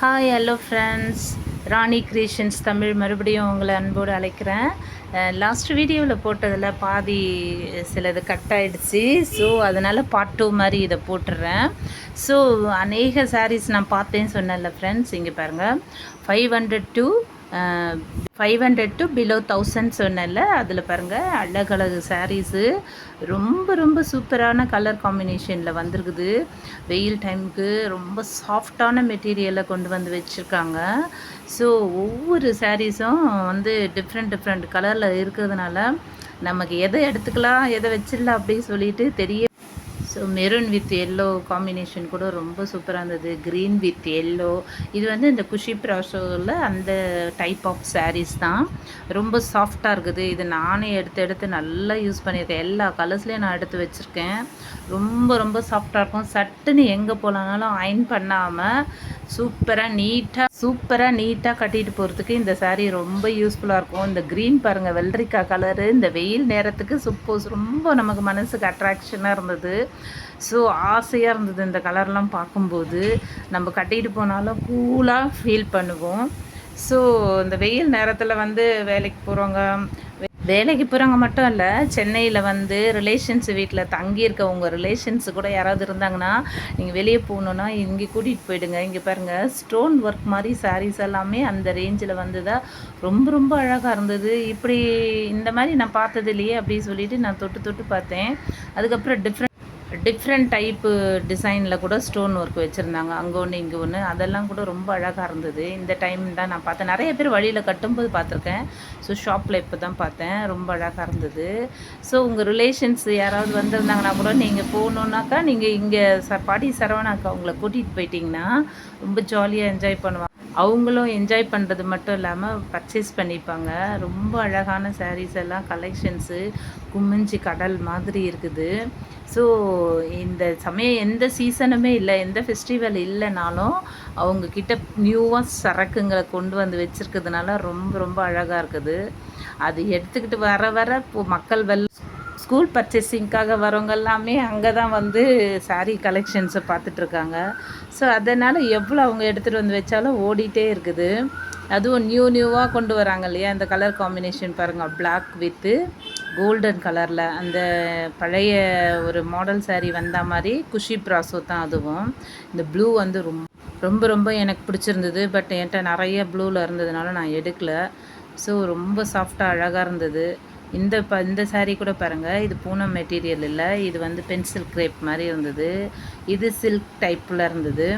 Hi hello friends, ராணி creations Tamil மறுபடியும் உங்களை அன்போடு அழைக்கிறேன். லாஸ்ட் வீடியோவில் போட்டதில் பாதி சிலது கட் ஆகிடுச்சு. ஸோ அதனால் பார்ட் 2 மாதிரி இதை போட்டுடுறேன். ஸோ அநேக சாரீஸ் நான் பார்த்தேன்னு சொன்னேன்ல ஃப்ரெண்ட்ஸ், இங்கே பாருங்கள் 500 to below 1000 சொன்னேன்ல, அதில் பாருங்கள் அழகழகு சாரீஸு ரொம்ப ரொம்ப சூப்பரான கலர் காம்பினேஷனில் வந்திருக்குது. வெயில் டைமுக்கு ரொம்ப சாஃப்டான மெட்டீரியலை கொண்டு வந்து வச்சுருக்காங்க. ஸோ ஒவ்வொரு சாரீஸும் வந்து டிஃப்ரெண்ட் கலரில் இருக்கிறதுனால நமக்கு எதை எடுத்துக்கலாம் எதை வச்சிடலாம் அப்படின்னு சொல்லிட்டு தெரிய. So maroon with yellow combination கூட ரொம்ப சூப்பராக இருந்தது. க்ரீன் வித் எல்லோ, இது வந்து இந்த குஷி ப்ராஷோவில் அந்த டைப் ஆஃப் சாரீஸ் தான். ரொம்ப சாஃப்டாக இருக்குது. இது நானே எடுத்து நல்லா யூஸ் பண்ணியிருக்கேன். எல்லா கலர்ஸ்லேயும் நான் எடுத்து வச்சுருக்கேன். ரொம்ப ரொம்ப சாஃப்டாக இருக்கும். சட்டுன்னு எங்கே போகலானாலும் அயன் பண்ணாமல் சூப்பராக நீட்டாக கட்டிட்டு போகிறதுக்கு இந்த சாரீ ரொம்ப யூஸ்ஃபுல்லாக இருக்கும். இந்த க்ரீன் பாருங்கள், வெள்ளரிக்காய் கலரு, இந்த வெயில் நேரத்துக்கு ரொம்ப நமக்கு மனசுக்கு அட்ராக்ஷனாக இருந்தது. ஸோ ஆசையாக இருந்தது இந்த கலர்லாம் பார்க்கும்போது. நம்ம கட்டிட்டு போனாலும் கூலாக ஃபீல் பண்ணுவோம். ஸோ இந்த வெயில் நேரத்தில் வந்து வேலைக்கு போகிறவங்க மட்டும் இல்லை, சென்னையில் வந்து ரிலேஷன்ஸ் வீட்டில் தங்கியிருக்கவங்க ரிலேஷன்ஸு கூட யாராவது இருந்தாங்கன்னா, நீங்கள் வெளியே போகணுன்னா இங்கே கூட்டிகிட்டு போயிடுங்க. இங்கே பாருங்கள், ஸ்டோன் ஒர்க் மாதிரி சாரீஸ் எல்லாமே அந்த ரேஞ்சில் வந்ததா ரொம்ப ரொம்ப அழகாக இருந்தது. இப்படி இந்த மாதிரி நான் பார்த்தது இல்லையே அப்படின்னு சொல்லிட்டு நான் தொட்டு பார்த்தேன். அதுக்கப்புறம் டிஃப்ரெண்ட் டைப்பு டிசைனில் கூட ஸ்டோன் ஒர்க் வச்சுருந்தாங்க. அங்கே ஒன்று இங்கே ஒன்று, அதெல்லாம் கூட ரொம்ப அழகாக இருந்தது. இந்த டைம் தான் நான் பார்த்தேன். நிறைய பேர் வழியில் கட்டும்போது பார்த்துருக்கேன். ஸோ ஷாப்பில் இப்போ தான் பார்த்தேன். ரொம்ப அழகாக இருந்தது. ஸோ உங்கள் ரிலேஷன்ஸ் யாராவது வந்திருந்தாங்கன்னா கூட நீங்கள் போகணுன்னாக்கா நீங்கள் இங்கே பாட்டி சரவணாக்கா அவங்கள கூட்டிகிட்டு போயிட்டிங்கன்னா ரொம்ப ஜாலியாக என்ஜாய் பண்ணுவாங்க. அவங்களும் என்ஜாய் பண்ணுறது மட்டும் இல்லாமல் பர்ச்சேஸ் பண்ணிப்பாங்க. ரொம்ப அழகான சாரீஸ் எல்லாம் கலெக்ஷன்ஸு குமிஞ்சி கடல் மாதிரி இருக்குது. ஸோ இந்த சமயம் எந்த சீசனுமே இல்லை, எந்த ஃபெஸ்டிவல் இல்லைனாலும் அவங்கக்கிட்ட நியூவாக சரக்குங்களை கொண்டு வந்து வச்சுருக்கிறதுனால ரொம்ப ரொம்ப அழகாக இருக்குது. அது எடுத்துக்கிட்டு வர இப்போது மக்கள் ஸ்கூல் பர்ச்சேசிங்க்காக வரவங்க எல்லாமே அங்கே தான் வந்து சாரீ கலெக்ஷன்ஸை பார்த்துட்ருக்காங்க. ஸோ அதனால் எவ்வளோ அவங்க எடுத்துகிட்டு வந்து வச்சாலும் ஓடிட்டே இருக்குது. அதுவும் நியூவாக கொண்டு வராங்க இல்லையா, இந்த கலர் காம்பினேஷன் பாருங்கள், பிளாக் வித்து கோல்டன் கலரில் அந்த பழைய ஒரு மாடல் சாரீ வந்த மாதிரி குஷி ப்ராசோ தான் அதுவும். இந்த ப்ளூ வந்து ரொம்ப ரொம்ப எனக்கு பிடிச்சிருந்தது. பட் என்கிட்ட நிறைய ப்ளூவில் இருந்ததுனால நான் எடுக்கலை. ஸோ ரொம்ப சாஃப்டாக அழகாக இருந்தது. இந்த சாரீ கூட பாருங்கள், இது பூனம் மெட்டீரியல் இல்லை, இது வந்து பென்சில் கிரேப் மாதிரி இருந்தது. இது சில்க் டைப்பில் இருந்தது.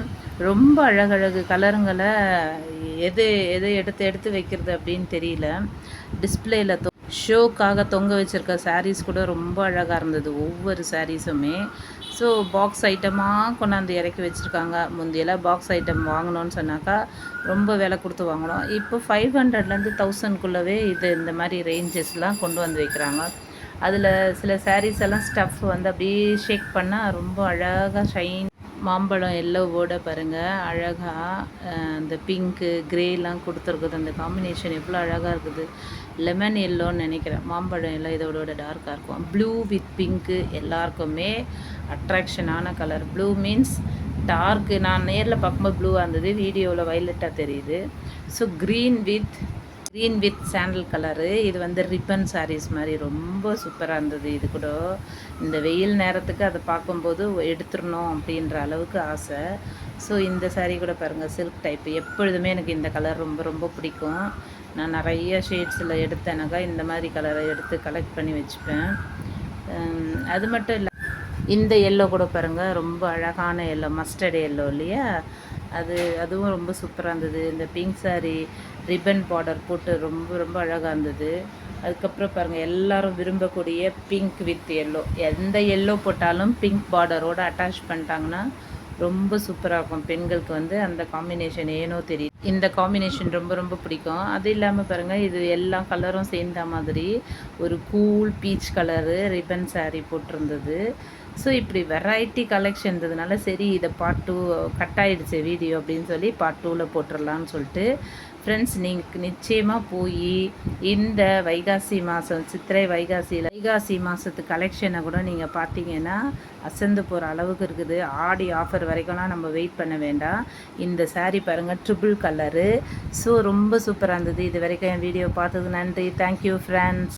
ரொம்ப அழகழகு கலருங்களை எது எடுத்து வைக்கிறது அப்படின்னு தெரியல. டிஸ்பிளேயில் ஷோக்காக தொங்க வச்சுருக்க சாரீஸ் கூட ரொம்ப அழகாக இருந்தது, ஒவ்வொரு சாரீஸுமே. ஸோ பாக்ஸ் ஐட்டமாக கொண்டாந்து இறக்கி வச்சுருக்காங்க. முந்தையெல்லாம் பாக்ஸ் ஐட்டம் வாங்கணும்னு சொன்னாக்கா ரொம்ப விலை கொடுத்து வாங்கணும். இப்போ 500லேருந்து 1000க்குள்ளவே இந்த மாதிரி ரேஞ்சஸ்லாம் கொண்டு வந்து வைக்கிறாங்க. அதில் சில சாரீஸ் எல்லாம் ஸ்டஃப் வந்து அப்படியே ஷேக் பண்ணால் ரொம்ப அழகாக ஷைன். மாம்பழம் எல்லோவோட பாருங்கள் அழகாக அந்த பிங்க்கு க்ரேலாம் கொடுத்துருக்குது. அந்த காம்பினேஷன் எவ்வளோ அழகாக இருக்குது. லெமன் எல்லோன்னு நினைக்கிறேன். மாம்பழம் எல்லாம் இதோட டார்க்காக இருக்கும். ப்ளூ வித் பிங்க்கு எல்லாருக்குமே அட்ராக்ஷனான கலர். Blue means dark. நான் நேரில் பார்க்கும்போது ப்ளூவாக இருந்தது, வீடியோவில் வைலட்டாக தெரியுது. So green with sandal colour. இது வந்து ரிப்பன் சாரீஸ் மாதிரி ரொம்ப சூப்பராக இருந்தது. இது கூட இந்த வெயில் நேரத்துக்கு அதை பார்க்கும்போது எடுத்துடணும் அப்படின்ற அளவுக்கு ஆசை. ஸோ இந்த சாரீ கூட பாருங்கள், சில்க் டைப்பு. எப்பொழுதுமே எனக்கு இந்த கலர் ரொம்ப ரொம்ப பிடிக்கும். நான் நிறைய ஷேட்ஸில் எடுத்தேனாக்கா இந்த மாதிரி கலரை எடுத்து கலெக்ட் பண்ணி வச்சுப்பேன். அது மட்டும் இல்லை, இந்த எல்லோ கூட பாருங்கள், ரொம்ப அழகான எல்லோ, மஸ்டர்ட் எல்லோ இல்லையா, அதுவும் ரொம்ப சூப்பராக இருந்தது. இந்த பிங்க் சாரீ ரிப்பன் பார்டர் போட்டு ரொம்ப ரொம்ப அழகாக இருந்தது. அதுக்கப்புறம் பாருங்கள், எல்லோரும் விரும்பக்கூடிய பிங்க் வித் எல்லோ. எந்த எல்லோ போட்டாலும் பிங்க் பார்டரோடு அட்டாச் பண்ணிட்டாங்கன்னா ரொம்ப சூப்பராக இருக்கும். பெண்களுக்கு வந்து அந்த காம்பினேஷன் ஏனோ தெரியும், இந்த காம்பினேஷன் ரொம்ப ரொம்ப பிடிக்கும். அது இல்லாமல் பாருங்கள், இது எல்லா கலரும் சேர்ந்த மாதிரி ஒரு cool peach colour ribbon sari போட்டிருந்தது. ஸோ இப்படி வெரைட்டி கலெக்ஷன் இருந்ததுனால சரி இதை பார்ட் 2 கட் ஆகிடுச்சு வீடியோ அப்படின்னு சொல்லி பார்ட் 2வில் போட்டுடலான்னு சொல்லிட்டு ஃப்ரெண்ட்ஸ், நீங்கள் நிச்சயமாக போய் இந்த வைகாசி மாதம் சித்திரை வைகாசி மாதத்து கலெக்ஷனை கூட நீங்கள் பார்த்தீங்கன்னா அசந்து போகிற அளவுக்கு இருக்குது. ஆடி ஆஃபர் வரைக்கும்லாம் நம்ம வெயிட் பண்ண வேண்டாம். இந்த சாரீ பாருங்கள், ட்ரிபிள் கலரு. ஸோ ரொம்ப சூப்பராக இருந்தது. இது வரைக்கும் என் வீடியோ பார்த்தது நன்றி. Thank you friends.